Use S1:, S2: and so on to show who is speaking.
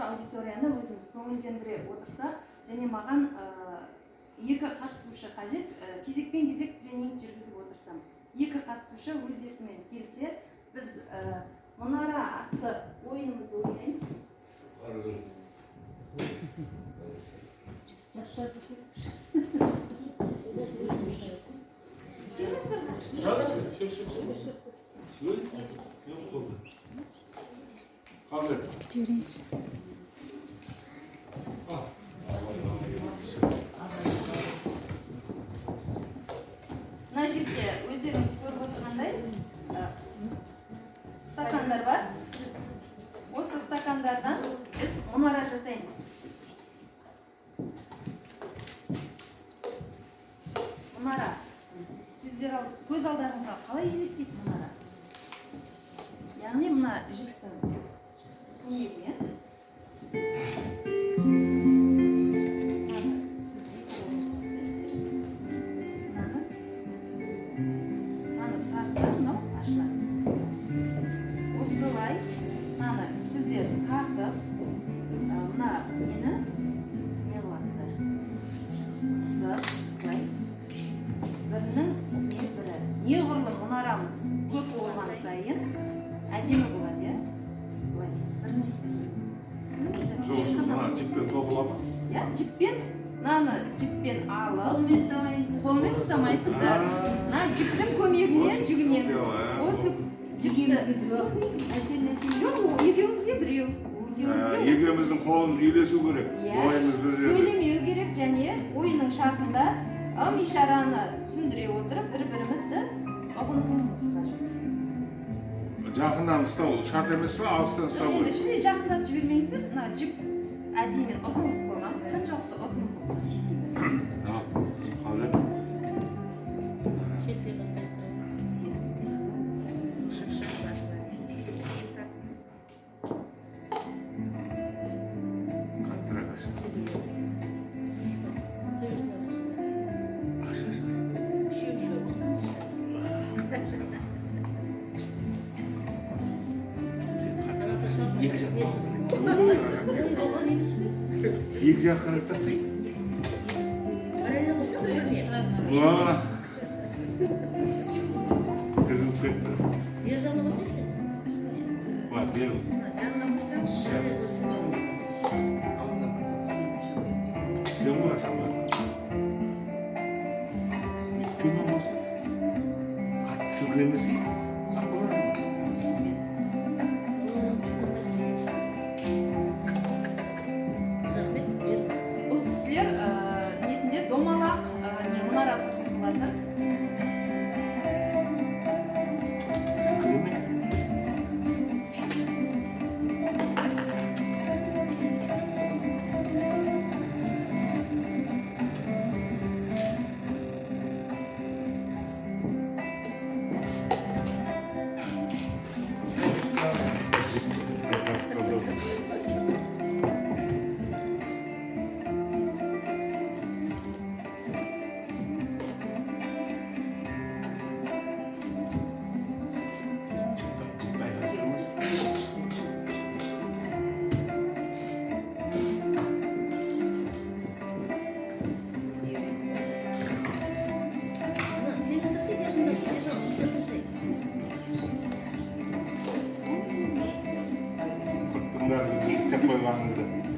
S1: аудиторияны өзіміз көңілдендіре отырсақ, және маған екі қатысушы қажет, кезекпен кезек тренинг жүргізіп отырсам. Екі қатысушы өз еркімен келсе, біз мұнара атты ойынымызды ойнаймыз. Мына жерде өздеріңіз көріп отырғандай стакандар бар. Осы стакандардан біз мұнара жасаймыз. Мұнара. Көз алдарыңызға қалай елестейді мұнара? Яғни мына жіптің көмегімен сіздер тартып, мына нені меласты қысып, бірінің үстіне бірі. Неғұрлым мұнарамыз көп болған сайын әдемі болады, е? Бірінің үстіне.
S2: Жоқ, мына жіппен тоқыла ма?
S1: Жіппен, мынаны жіппен алып, қолмен ұстамайсыздар. Мына жіптің көмегіне жүгінеміз. Осы жіпті екеуіңізге біреу.
S2: Екеуміздің қолымыз үйлесу керек.
S1: Сөйлемеу керек және ойынның шартында ишараны түсіндіре отырып, бір-бірімізді ұғынуымыз қажет.
S2: Жақындан ұстау шарт емес пе, алыстан ұстау керек?
S1: Ішіне жақындатып жібермеңіздер. Мына жіп әдейімен ұзын қойған, қаншалықты ұзын қойған.
S2: Екі жақ қараттарсың? Қызылып кетті.
S3: Ер жағына басайық та?
S1: Үстіне.
S2: Беру.
S3: Жағына қойсаң, шәрі қойсаң.
S2: Сен бұра шамдар. Көмі болса, қатты сілкілемесің.
S1: Несінде домалақ мұнара тұрғызылады.
S2: Bunlar bizim istek koymanımızda.